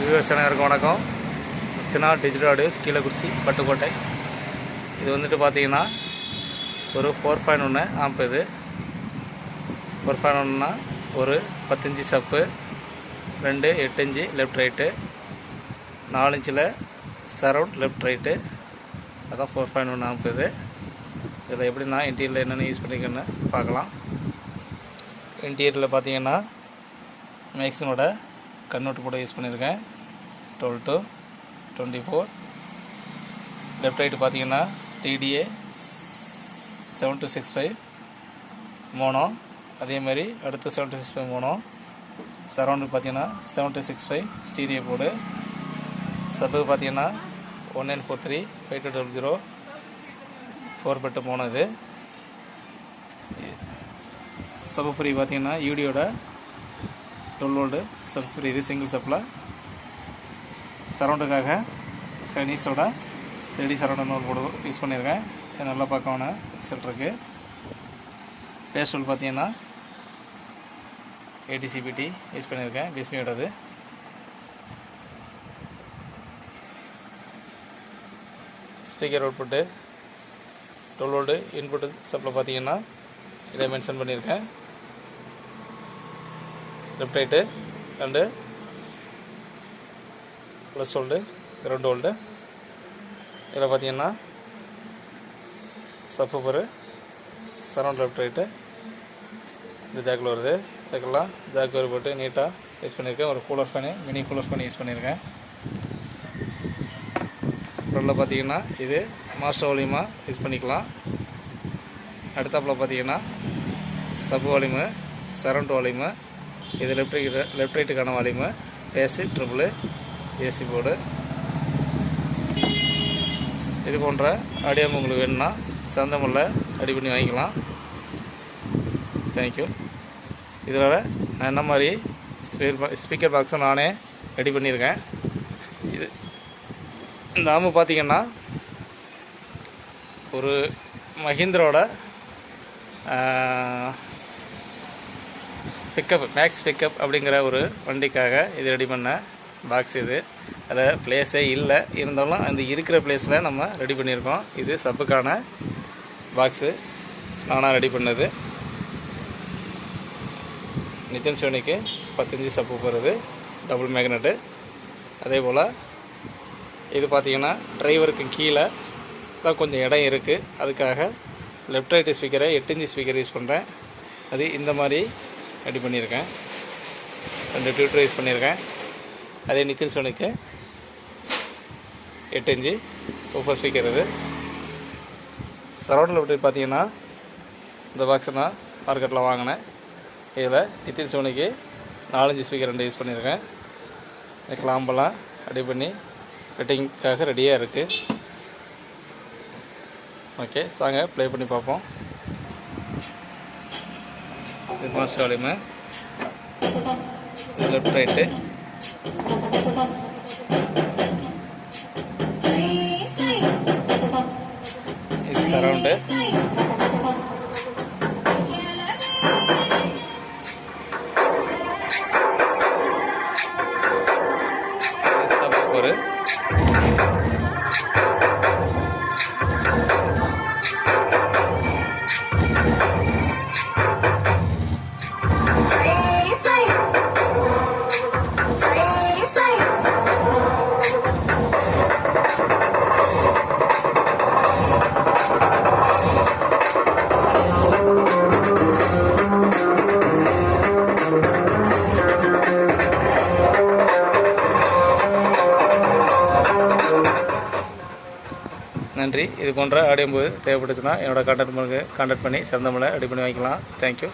Viewers அனைவருக்கும் வணக்கம். முத்தினா digital audios Keezhakurichi Pattukkottai. இது வந்துட்டு பார்த்தீங்கன்னா ஒரு 4.1 ஆம்ப். இது 4.1னா ஒரு 10 இன்ச்சு சப்பு, 2 8 இன்ச்சு லெஃப்ட் ரைட்டு, 4 இன்ச்சில் சரவுண்ட் லெஃப்ட் ரைட்டு. அதான் 4.1 ஆம்ப். இது இதில் எப்படின்னா இன்டீரியரில் என்னென்ன யூஸ் பண்ணிக்கன்னு பார்க்கலாம். இன்டீரியரில் பார்த்தீங்கன்னா மேக்ஸினோட கன்வெர்ட் போர்டு யூஸ் பண்ணியிருக்கேன், 12 to 24. லெஃப்ட் ரைட்டு பார்த்தீங்கன்னா TDA 7265 மோனோ, அதேமாதிரி அடுத்து 7265 மோனோ. சரௌண்டு பார்த்தீங்கன்னா 7265 ஸ்டீரியோ போர்டு. சப்பு பார்த்தீங்கன்னா 1943 5200 4 பெட்டு மோனோ. இது சப்பு ஃப்ரீ பார்த்தீங்கன்னா யூடியோட 12 வோல்டு சப் ஃப்ரீ. இது சிங்கிள் சப்பில். சரௌண்டுக்காக ஹெனிஸோட 3D சரௌண்ட் ஒரு போர்டு யூஸ் பண்ணியிருக்கேன். இது நல்லா பார்க்கவான செட் இருக்குது. பேஸ்டல் பார்த்தீங்கன்னா ATCPT யூஸ் பண்ணியிருக்கேன், பிஸ்மியோடது. ஸ்பீக்கர் அவுட்புட்டு 12 வோல்டு இன்புட்டு சப்பில் பார்த்தீங்கன்னா இதை மென்ஷன் பண்ணியிருக்கேன். Left right and plus volt, ground volt. இதில் பார்த்தீங்கன்னா சப்பு சரௌண்ட் லெஃப்ட் ரைட்டு. இந்த ஜாக்கில் வருது. ஜாக்கெல்லாம் ஜாக் வரி போட்டு நீட்டாக யூஸ் பண்ணியிருக்கேன். ஒரு cooler fan, mini cooler fan use பண்ணியிருக்கேன். ஃப்ரண்டில் பார்த்தீங்கன்னா இது மாஸ்டர் வால்யூமாக யூஸ் பண்ணிக்கலாம். அடுத்தாப்பில் பார்த்தீங்கன்னா சப் வால்யூமு, சரௌண்ட் வால்யூமு. இது லெஃப்ட் ரைட்டுக்கான volume, bass, treble, AC board. இது போன்ற ஆடியோ உங்களுக்கு வேணும்னா சந்தமில் ரெடி பண்ணி வாங்கிக்கலாம். தேங்க்யூ. இதில் நான் என்ன மாதிரி ஸ்பீக்கர் பாக்ஸும் நானே ரெடி பண்ணியிருக்கேன். இது இந்த ஆம்பு பார்த்திங்கன்னா ஒரு மஹிந்திரோட பிக்கப், மேக்ஸ் பிக்கப் அப்படிங்கிற ஒரு வண்டிக்காக இது ரெடி பண்ண பாக்ஸ். இது அதில் பிளேஸே இல்லை, இருந்தாலும் அந்த இருக்கிற பிளேஸில் நம்ம ரெடி பண்ணியிருக்கோம். இது சப்புக்கான பாக்ஸு, நானாக ரெடி பண்ணது. நிதின் சோனிக்கு 10 இன்ச்சு சப்பு போகிறது, டபுள் மேக்னெட்டு. அதே போல் இது பார்த்திங்கன்னா டிரைவருக்கு கீழே தான் கொஞ்சம் இடம் இருக்குது. அதுக்காக லெஃப்ட் ரைட்டு ஸ்பீக்கரை 8 இன்ச்சு ஸ்பீக்கர் யூஸ் பண்ணுறேன். அது இந்த மாதிரி ரெடி பண்ணியிருக்கேன். 2 ட்விட்டர் யூஸ் பண்ணியிருக்கேன். அதே நிதின் சோனிக்கு 8 இன்ச்சு ஊஃபர் ஸ்பீக்கர். இது சரௌண்டில் விட்டு பார்த்தீங்கன்னா இந்த பாக்ஸை நான் மார்க்கெட்டில் வாங்கினேன். இதில் நிதின் சோனிக்கு 4 இன்ச்சு ஸ்பீக்கர் 2 யூஸ் பண்ணியிருக்கேன். கிளாம்பெல்லாம் ரெடி பண்ணி ஃபிட்டிங்காக ரெடியாக இருக்குது. ஓகே, சாங்க ப்ளே பண்ணி பார்ப்போம். இது மாஸ்டர் வால்யூமு, இது லெஃப்ட் ரைட்டு, இது சரௌண்டு, ஒரு நன்றி. இது போன்ற ஆடியோ தேவைப்பட்டுச்சுன்னா என்னோட கான்டாக்ட் பண்ணி சந்தமில் ரெடி பண்ணி வாங்கிக்கலாம். தேங்க்யூ.